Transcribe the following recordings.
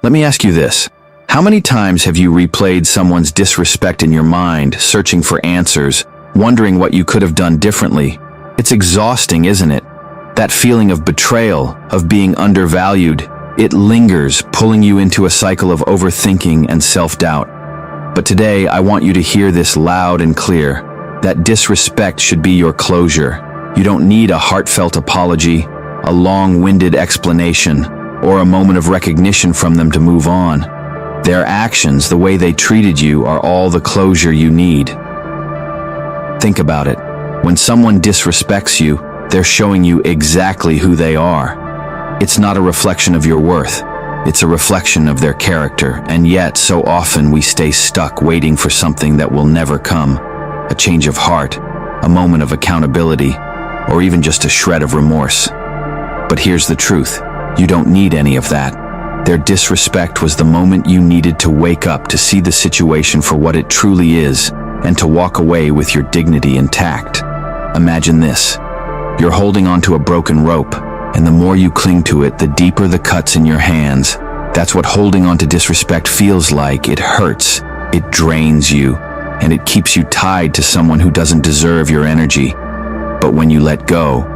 Let me ask you this. How many times have you replayed someone's disrespect in your mind, searching for answers, wondering what you could have done differently? It's exhausting, isn't it? That feeling of betrayal, of being undervalued, it lingers, pulling you into a cycle of overthinking and self-doubt. But today, I want you to hear this loud and clear. That disrespect should be your closure. You don't need a heartfelt apology, a long-winded explanation, or a moment of recognition from them to move on. Their actions, the way they treated you, are all the closure you need. Think about it. When someone disrespects you, they're showing you exactly who they are. It's not a reflection of your worth. It's a reflection of their character, and yet so often we stay stuck waiting for something that will never come. A change of heart, a moment of accountability, or even just a shred of remorse. But here's the truth. You don't need any of that. Their disrespect was the moment you needed to wake up to see the situation for what it truly is, and to walk away with your dignity intact. Imagine this. You're holding onto a broken rope, and the more you cling to it, the deeper the cuts in your hands. That's what holding on to disrespect feels like. It hurts, it drains you, and it keeps you tied to someone who doesn't deserve your energy. But when you let go,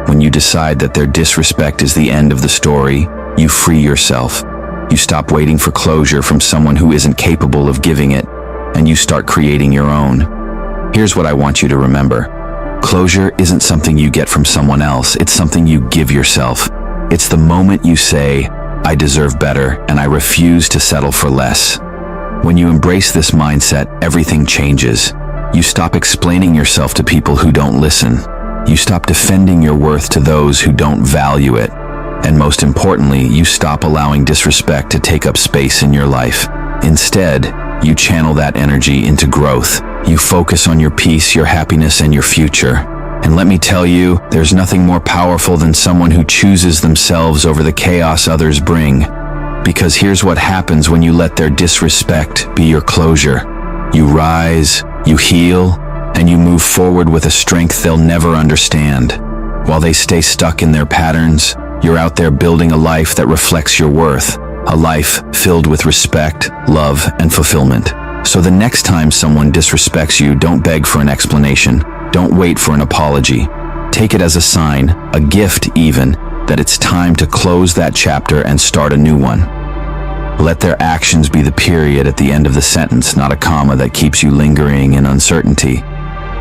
when you decide that their disrespect is the end of the story, you free yourself. You stop waiting for closure from someone who isn't capable of giving it, and you start creating your own. Here's what I want you to remember. Closure isn't something you get from someone else, it's something you give yourself. It's the moment you say, I deserve better, and I refuse to settle for less. When you embrace this mindset, everything changes. You stop explaining yourself to people who don't listen. You stop defending your worth to those who don't value it. And most importantly, you stop allowing disrespect to take up space in your life. Instead, you channel that energy into growth. You focus on your peace, your happiness, and your future. And let me tell you, there's nothing more powerful than someone who chooses themselves over the chaos others bring. Because here's what happens when you let their disrespect be your closure. You rise, you heal, and you move forward with a strength they'll never understand. While they stay stuck in their patterns, you're out there building a life that reflects your worth, a life filled with respect, love, and fulfillment. So the next time someone disrespects you, don't beg for an explanation. Don't wait for an apology. Take it as a sign, a gift even, that it's time to close that chapter and start a new one. Let their actions be the period at the end of the sentence, not a comma that keeps you lingering in uncertainty.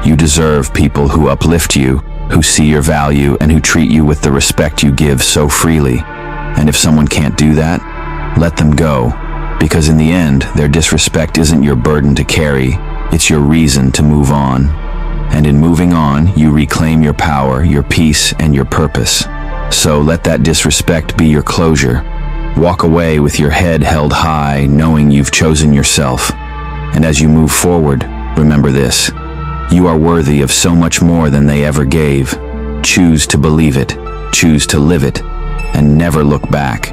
You deserve people who uplift you, who see your value, and who treat you with the respect you give so freely. And if someone can't do that, let them go. Because in the end, their disrespect isn't your burden to carry, it's your reason to move on. And in moving on, you reclaim your power, your peace, and your purpose. So let that disrespect be your closure. Walk away with your head held high, knowing you've chosen yourself. And as you move forward, remember this. You are worthy of so much more than they ever gave. Choose to believe it, choose to live it, and never look back.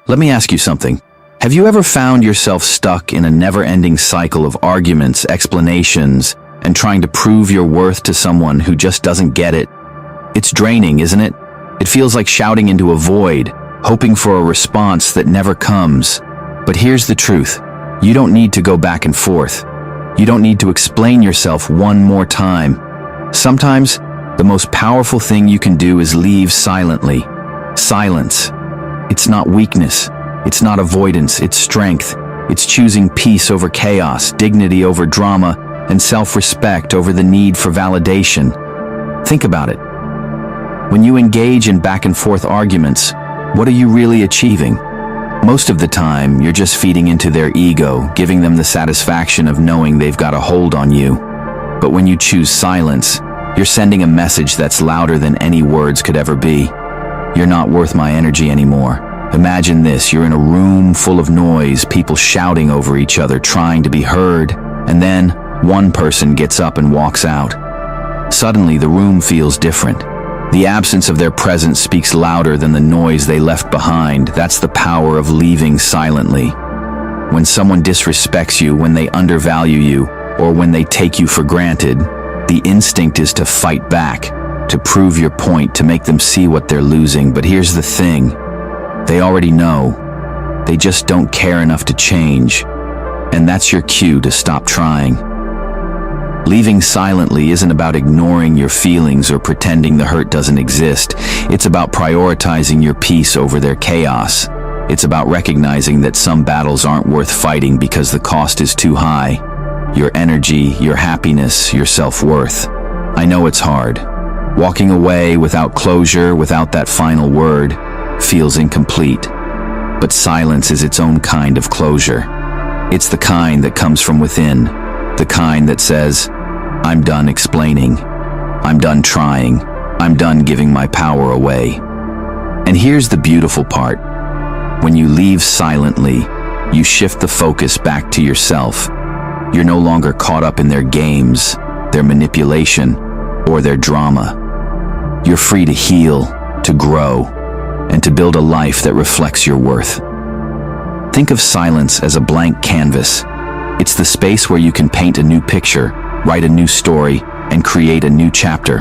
Let me ask you something. Have you ever found yourself stuck in a never-ending cycle of arguments, explanations, and trying to prove your worth to someone who just doesn't get it? It's draining, isn't it? It feels like shouting into a void, hoping for a response that never comes. But here's the truth. You don't need to go back and forth. You don't need to explain yourself one more time. Sometimes, the most powerful thing you can do is leave silently. Silence. It's not weakness. It's not avoidance. It's strength. It's choosing peace over chaos, dignity over drama, and self-respect over the need for validation. Think about it. When you engage in back-and-forth arguments, what are you really achieving? Most of the time, you're just feeding into their ego, giving them the satisfaction of knowing they've got a hold on you. But when you choose silence, you're sending a message that's louder than any words could ever be. You're not worth my energy anymore. Imagine this, you're in a room full of noise, people shouting over each other, trying to be heard, and then one person gets up and walks out. Suddenly, the room feels different. The absence of their presence speaks louder than the noise they left behind. That's the power of leaving silently. When someone disrespects you, when they undervalue you, or when they take you for granted, the instinct is to fight back. to prove your point, to make them see what they're losing. But here's the thing. They already know. They just don't care enough to change. And that's your cue to stop trying. Leaving silently isn't about ignoring your feelings or pretending the hurt doesn't exist. It's about prioritizing your peace over their chaos. It's about recognizing that some battles aren't worth fighting because the cost is too high. Your energy, your happiness, your self-worth. I know it's hard. Walking away without closure, without that final word, feels incomplete. But silence is its own kind of closure. It's the kind that comes from within, the kind that says, I'm done explaining, I'm done trying, I'm done giving my power away. And here's the beautiful part. When you leave silently, you shift the focus back to yourself. You're no longer caught up in their games, their manipulation, or their drama. You're free to heal, to grow, and to build a life that reflects your worth. Think of silence as a blank canvas. It's the space where you can paint a new picture, write a new story, and create a new chapter,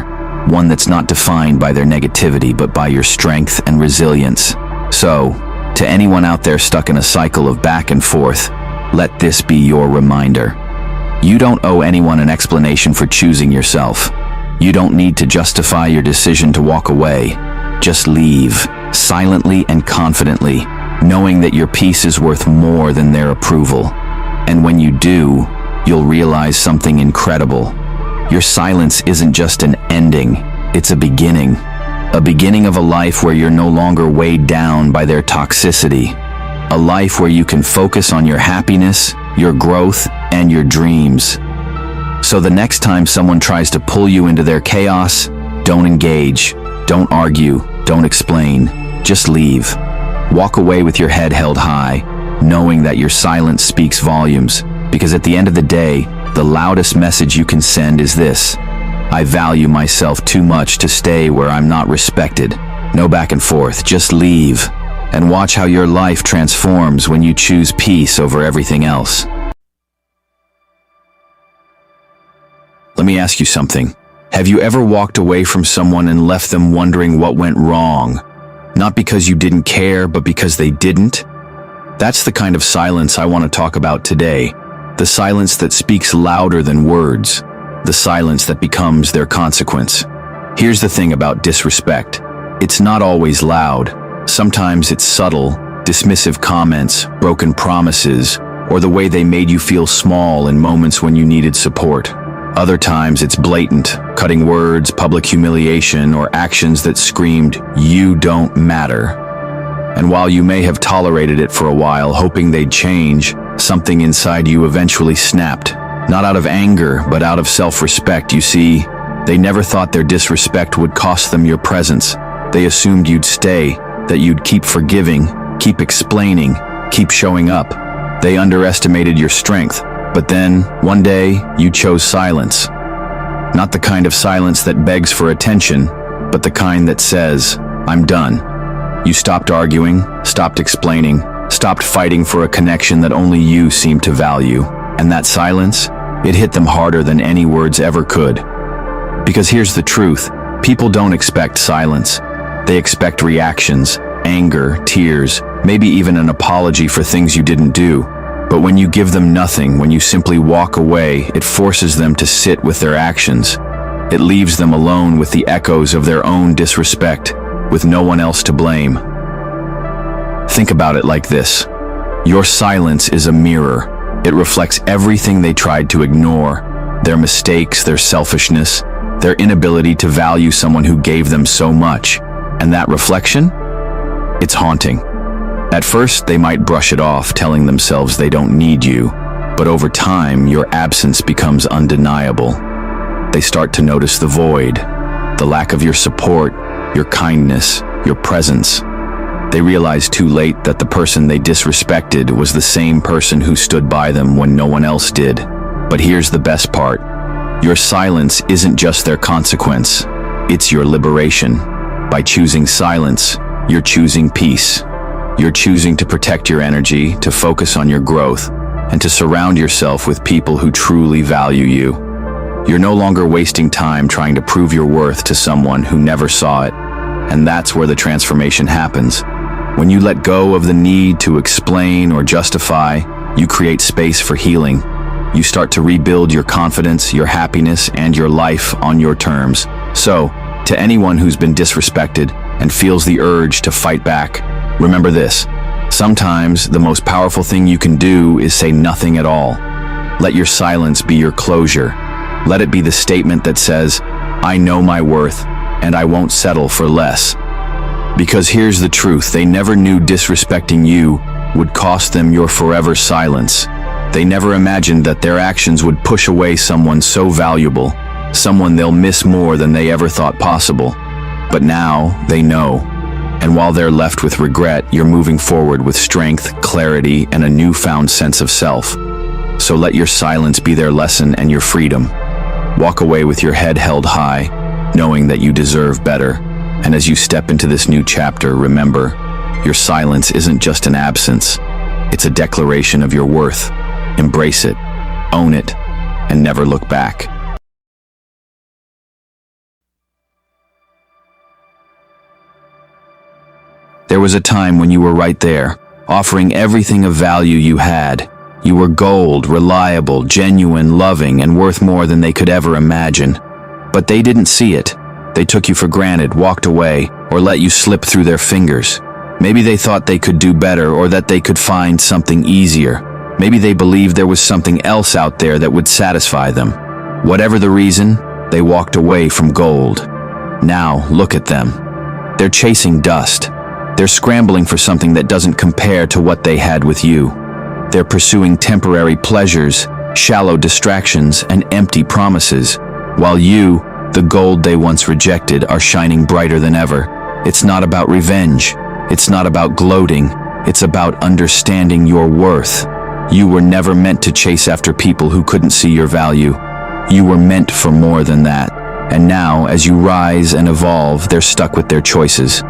one that's not defined by their negativity but by your strength and resilience. So, to anyone out there stuck in a cycle of back and forth, let this be your reminder. You don't owe anyone an explanation for choosing yourself. You don't need to justify your decision to walk away. Just leave, silently and confidently, knowing that your peace is worth more than their approval. And when you do, you'll realize something incredible. Your silence isn't just an ending, it's a beginning. A beginning of a life where you're no longer weighed down by their toxicity. A life where you can focus on your happiness, your growth, and your dreams. So the next time someone tries to pull you into their chaos, don't engage, don't argue, don't explain, just leave. Walk away with your head held high, knowing that your silence speaks volumes, because at the end of the day, the loudest message you can send is this: I value myself too much to stay where I'm not respected. No back and forth, just leave, and watch how your life transforms when you choose peace over everything else. Let me ask you something. Have you ever walked away from someone and left them wondering what went wrong? Not because you didn't care, but because they didn't? That's the kind of silence I want to talk about today. The silence that speaks louder than words. The silence that becomes their consequence. Here's the thing about disrespect. It's not always loud. Sometimes it's subtle, dismissive comments, broken promises, or the way they made you feel small in moments when you needed support. Other times it's blatant, cutting words, public humiliation, or actions that screamed, "You don't matter." And while you may have tolerated it for a while, hoping they'd change, something inside you eventually snapped. Not out of anger, but out of self-respect. You see, they never thought their disrespect would cost them your presence. They assumed you'd stay, that you'd keep forgiving, keep explaining, keep showing up. They underestimated your strength. But then, one day, you chose silence. Not the kind of silence that begs for attention, but the kind that says, I'm done. You stopped arguing, stopped explaining, stopped fighting for a connection that only you seemed to value. And that silence, it hit them harder than any words ever could. Because here's the truth, people don't expect silence. They expect reactions, anger, tears, maybe even an apology for things you didn't do. But when you give them nothing, when you simply walk away, it forces them to sit with their actions. It leaves them alone with the echoes of their own disrespect, with no one else to blame. Think about it like this. Your silence is a mirror. It reflects everything they tried to ignore, their mistakes, their selfishness, their inability to value someone who gave them so much. And that reflection? It's haunting. At first, they might brush it off, telling themselves they don't need you. But over time, your absence becomes undeniable. They start to notice the void, the lack of your support, your kindness, your presence. They realize too late that the person they disrespected was the same person who stood by them when no one else did. But here's the best part. Your silence isn't just their consequence. It's your liberation. By choosing silence, you're choosing peace. You're choosing to protect your energy, to focus on your growth, and to surround yourself with people who truly value you. You're no longer wasting time trying to prove your worth to someone who never saw it. And that's where the transformation happens. When you let go of the need to explain or justify, you create space for healing. You start to rebuild your confidence, your happiness, and your life on your terms. So, to anyone who's been disrespected and feels the urge to fight back, remember this. Sometimes the most powerful thing you can do is say nothing at all. Let your silence be your closure. Let it be the statement that says, I know my worth, and I won't settle for less. Because here's the truth, they never knew disrespecting you would cost them your forever silence. They never imagined that their actions would push away someone so valuable, someone they'll miss more than they ever thought possible. But now they know. And while they're left with regret, you're moving forward with strength, clarity, and a newfound sense of self. So let your silence be their lesson and your freedom. Walk away with your head held high, knowing that you deserve better. And as you step into this new chapter, remember, your silence isn't just an absence. It's a declaration of your worth. Embrace it, own it, and never look back. There was a time when you were right there, offering everything of value you had. You were gold, reliable, genuine, loving, and worth more than they could ever imagine. But they didn't see it. They took you for granted, walked away, or let you slip through their fingers. Maybe they thought they could do better or that they could find something easier. Maybe they believed there was something else out there that would satisfy them. Whatever the reason, they walked away from gold. Now, look at them. They're chasing dust. They're scrambling for something that doesn't compare to what they had with you. They're pursuing temporary pleasures, shallow distractions, and empty promises, while you, the gold they once rejected, are shining brighter than ever. It's not about revenge. It's not about gloating. It's about understanding your worth. You were never meant to chase after people who couldn't see your value. You were meant for more than that. And now, as you rise and evolve, they're stuck with their choices.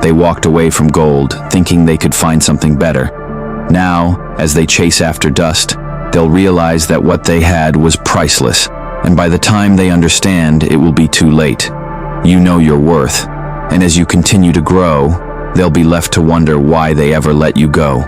They walked away from gold, thinking they could find something better. Now, as they chase after dust, they'll realize that what they had was priceless. And by the time they understand, it will be too late. You know your worth. And as you continue to grow, they'll be left to wonder why they ever let you go.